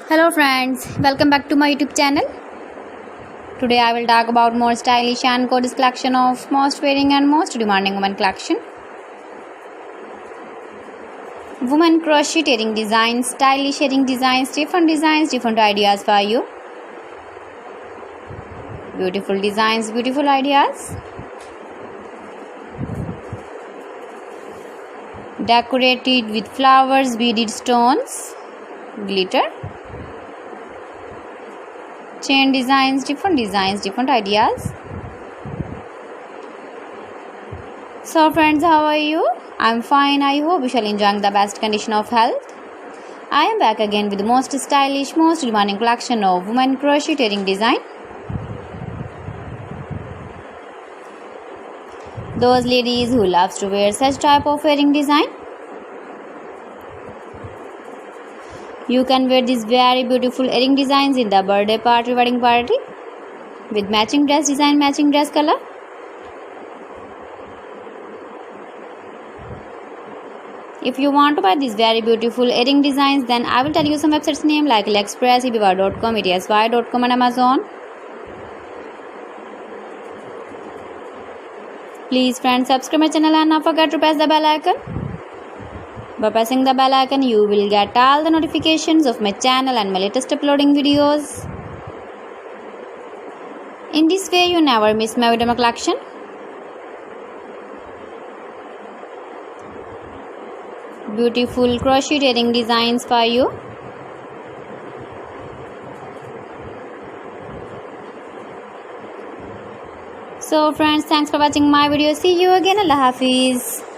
Hello friends, welcome back to my YouTube channel. Today I will talk about more stylish and gorgeous collection of most wearing and most demanding women collection. Women crocheting designs, stylish earring designs, different ideas for you. Beautiful designs, beautiful ideas. Decorated with flowers, beaded stones, glitter. Chain designs, different ideas. So friends, how are you? I'm fine. I hope you shall enjoy the best condition of health. I am back again with the most stylish, most demanding collection of women crocheting design. Those ladies who loves to wear such type of earring design. You can wear these very beautiful earring designs in the birthday party, wedding party with matching dress design, matching dress color. If you want to buy these very beautiful earring designs, then I will tell you some websites name like AliExpress, eBay.com, ETSY.com and Amazon. Please friends, subscribe my channel and not forget to press the bell icon. By pressing the bell icon, you will get all the notifications of my channel and my latest uploading videos. In this way, you never miss my video collection. Beautiful crochet earring designs for you. So friends, thanks for watching my video. See you again. Allah Hafiz.